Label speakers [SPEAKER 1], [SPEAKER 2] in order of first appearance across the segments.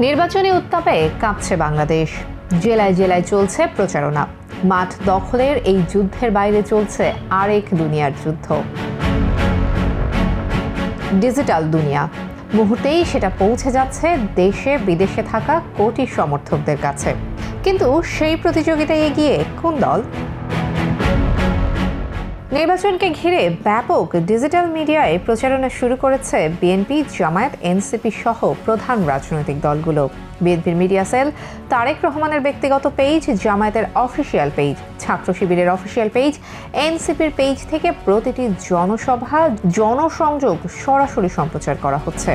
[SPEAKER 1] নির্বাচনী উত্তাপে কাঁপছে বাংলাদেশ। জেলায় জেলায় চলছে প্রচারণা। মাঠ দখলের এই যুদ্ধের বাইরে চলছে আরেক দুনিয়ার যুদ্ধ, ডিজিটাল দুনিয়া। মুহূর্তেই সেটা পৌঁছে যাচ্ছে দেশে বিদেশে থাকা কোটি সমর্থকদের কাছে। কিন্তু সেই প্রতিযোগিতায় এগিয়ে কোন দল? নির্বাচনকে ঘিরে ব্যাপক ডিজিটাল মিডিয়ায় প্রচারণা শুরু করেছে বিএনপি, জামায়াত, এনসিপি সহ প্রধান রাজনৈতিক দলগুলো। বিএনপির মিডিয়া সেল তারেক রহমানের ব্যক্তিগত পেজ, জামায়াতের অফিসিয়াল পেজ, ছাত্র শিবিরের অফিসিয়াল পেজ, এনসিপির পেজ থেকে প্রতিটি জনসভা, জনসংযোগ সরাসরি সম্প্রচার করা হচ্ছে।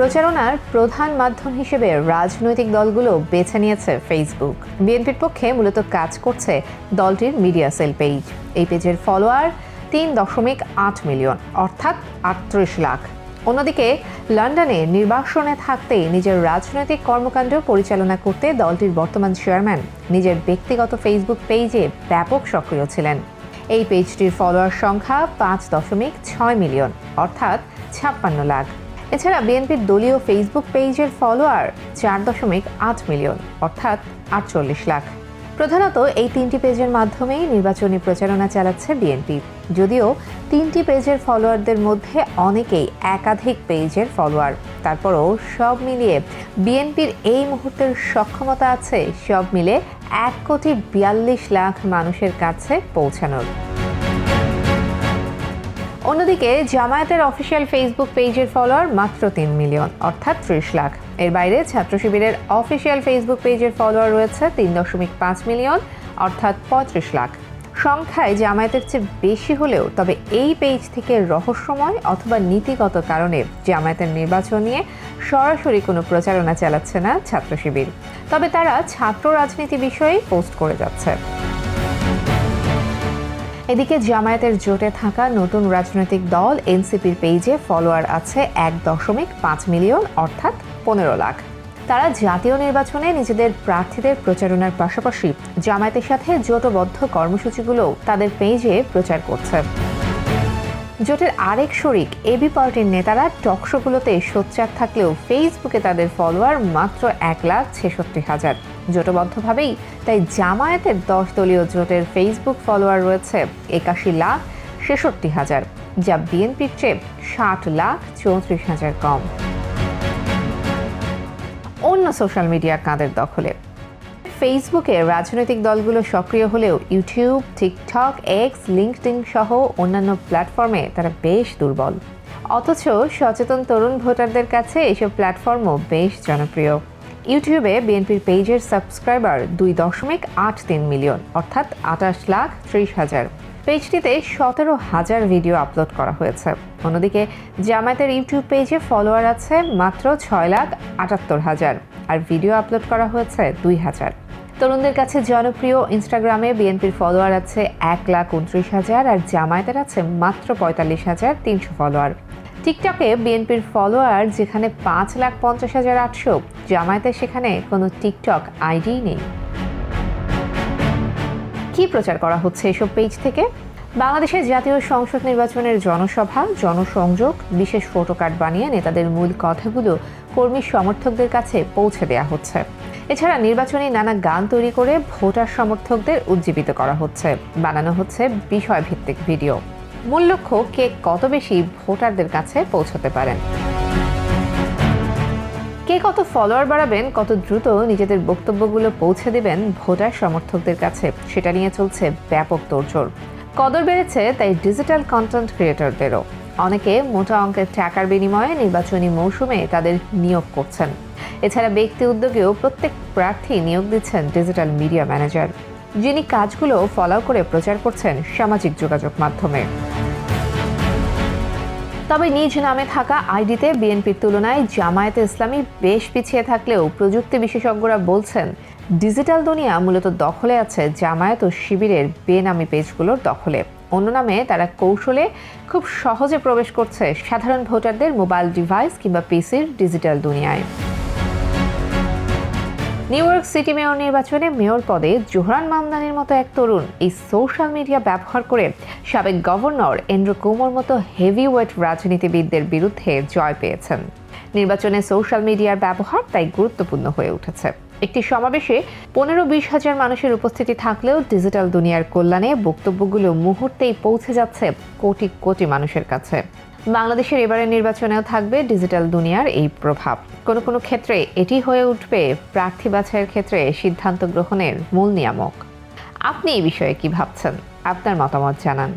[SPEAKER 1] প্রচারণার প্রধান মাধ্যম হিসেবে রাজনৈতিক দলগুলো বেছে নিয়েছে ফেসবুক। বিএনপির পক্ষে মূলত কাজ করছে দলটির মিডিয়া সেল পেজ। এই পেজের ফলোয়ার 3.8 মিলিয়ন, অর্থাৎ 38 লাখ। অন্যদিকে লন্ডনে নির্বাসনে থাকতেই নিজের রাজনৈতিক কর্মকাণ্ড পরিচালনা করতে দলটির বর্তমান চেয়ারম্যান নিজের ব্যক্তিগত ফেসবুক পেজে ব্যাপক সক্রিয় ছিলেন। এই পেজটির ফলোয়ার সংখ্যা 5.6 মিলিয়ন, অর্থাৎ 56 লাখ। এছাড়া বিএনপির দলীয় ফেসবুক পেজের ফলোয়ার 4.8 মিলিয়ন, অর্থাৎ 48 লাখ। প্রধানত এই তিনটি পেজের মাধ্যমেই নির্বাচনী প্রচারণা চালাচ্ছে বিএনপি। যদিও তিনটি পেজের ফলোয়ারদের মধ্যে অনেকেই একাধিক পেজের ফলোয়ার, তারপরও সব মিলিয়ে বিএনপির এই মুহূর্তের সক্ষমতা আছে সব মিলে 1,42,00,000 মানুষের কাছে পৌঁছানোর। অন্যদিকে জামায়াতের অফিসিয়াল ফেসবুক পেজের ফলোয়ার মাত্র 3 মিলিয়ন, অর্থাৎ 30 লাখ। এর বাইরে ছাত্র শিবিরের অফিসিয়াল ফেসবুক পেজের ফলোয়ার রয়েছে 3.5 মিলিয়ন, অর্থাৎ 35 লাখ। সংখ্যায় জামায়াতের চেয়ে বেশি হলেও তবে এই পেজ থেকে রহস্যময় অথবা নীতিগত কারণে জামায়াতের নির্বাচন নিয়ে সরাসরি কোনো প্রচারণা চালাচ্ছে না ছাত্র শিবির। তবে তারা ছাত্র রাজনীতি বিষয়ে পোস্ট করে যাচ্ছে। এদিকে জামায়াতের জোটে থাকা নতুন রাজনৈতিক দল এনসিপির পেজে ফলোয়ার আছে 1.5 মিলিয়ন, অর্থাৎ 15 লাখ। তারা জাতীয় নির্বাচনে নিজেদের প্রার্থীদের প্রচারণার পাশাপাশি জামায়াতের সাথে জোটবদ্ধ কর্মসূচিগুলো তাদের পেজে প্রচার করছে। জোটের আরেক শরিক এবি পার্টির নেতারা টকশোগুলোতে সোচ্চার থাকলেও ফেসবুকে তাদের ফলোয়ার মাত্র 1,66,000। জোটবদ্ধভাবেই তাই জামায়াতের 10 দলীয় জোটের ফেসবুক ফলোয়ার রয়েছে 81,66,000, যা বিএনপির চেয়ে 60,34,000 কম। অন্য সোশ্যাল মিডিয়া কাদের দখলে? ফেসবুকে রাজনৈতিক দলগুলো সক্রিয় হলেও ইউটিউব, টিকটক, এক্স, লিঙ্কডইন সহ অন্যান্য প্ল্যাটফর্মে তারা বেশ দুর্বল। অথচ সচেতন তরুণ ভোটারদের কাছে এসব প্ল্যাটফর্মও বেশ জনপ্রিয়। ইউটিউবে বিএনপির পেজের সাবস্ক্রাইবার 2.83 মিলিয়ন, অর্থাৎ 28,30,000। পেজটিতে 17,000 ভিডিও আপলোড করা হয়েছে। অন্যদিকে জামায়াতের ইউটিউব পেজে ফলোয়ার আছে মাত্র 6,78,000, আর ভিডিও আপলোড করা হয়েছে 2,000। তরুণদের কাছে জনপ্রিয় ইনস্টাগ্রামে বিএনপির ফলোয়ার আছে 1,29,000, আর জামায়াতের আছে মাত্র 45,300 ফলোয়ার। টিকটকে বিএনপির ফলোয়ার যেখানে 5,50,800, জামায়াতের সেখানে কোনো টিকটক আইডি নেই। কি প্রচার করা হচ্ছে এসব পেজ থেকে? বাংলাদেশের জাতীয় সংসদ নির্বাচনের জনসভা, জনসংযোগ, বিশেষ ফটোকার্ড বানিয়ে নেতাদের মূল কথাগুলো কর্মী সমর্থকদের কাছে পৌঁছে দেওয়া হচ্ছে। এছাড়া নির্বাচনী নানা গান তৈরি করে ভোটার সমর্থকদের উজ্জীবিত করা হচ্ছে। বানানো হচ্ছে বিষয়ভিত্তিক ভিডিও। মূল লক্ষ্য কে কত বেশি ভোটারদের কাছে পৌঁছতে পারেন। কে কত ফলোয়ার বাড়াবেন, কত দ্রুত নিজেদের বক্তব্যগুলো পৌঁছে দেবেন ভোটার সমর্থকদের কাছে, সেটা নিয়ে চলছে ব্যাপক তোড়জোড়। কদর বেড়েছে তাই ডিজিটাল কন্টেন্ট ক্রিয়েটরদেরও। অনেকে মোটা অঙ্কের টাকার বিনিময়ে নির্বাচনী মৌসুমে তাদের নিয়োগ করছেন। এছাড়া ব্যক্তি উদ্যোগেও প্রত্যেক প্রার্থী নিয়োগ দিচ্ছেন ডিজিটাল মিডিয়া ম্যানেজার, যিনি কাজগুলো ফলো করে প্রচার করছেন সামাজিক যোগাযোগ মাধ্যমে। তবে নিজ নামে থাকা আইডিতে বিএনপির তুলনায় জামায়াতে ইসলামী বেশ পিছিয়ে থাকলেও প্রযুক্তি বিশেষজ্ঞরা বলছেন ডিজিটাল দুনিয়া মূলত দখলে আছে জামায়াত ও শিবিরের বেনামি পেজগুলোর দখলে। অন্য নামে তারা কৌশলে খুব সহজে প্রবেশ করছে সাধারণ ভোটারদের মোবাইল ডিভাইস কিংবা পিসির ডিজিটাল দুনিয়ায়। নিউ ইয়র্ক সিটি মেয়র নির্বাচনে মেয়র পদে জোহরান মামদানির মতো এক তরুণ এই সোশ্যাল মিডিয়া ব্যবহার করে সাবেক গভর্নর এন্ড্রু কুমোর মতো হেভিওয়েট রাজনীতিবিদদের বিরুদ্ধে জয় পেয়েছেন। নির্বাচনে সোশ্যাল মিডিয়ার ব্যবহার তাই গুরুত্বপূর্ণ হয়ে উঠেছে। একটি সমাবেশে 15-20 হাজার মানুষের উপস্থিতি থাকলেও ডিজিটাল দুনিয়ার কল্যাণে বক্তব্যগুলো মুহূর্তেই পৌঁছে যাচ্ছে কোটি কোটি মানুষের কাছে। বাংলাদেশের এবারের নির্বাচনেও থাকবে ডিজিটাল দুনিয়ার এই প্রভাব। কোনো কোনো ক্ষেত্রে এটি হয়ে উঠবে প্রার্থী বাছাইয়ের ক্ষেত্রে সিদ্ধান্ত গ্রহণের মূল নিয়ামক। আপনি এই বিষয়ে কি ভাবছেন? আপনার মতামত জানান।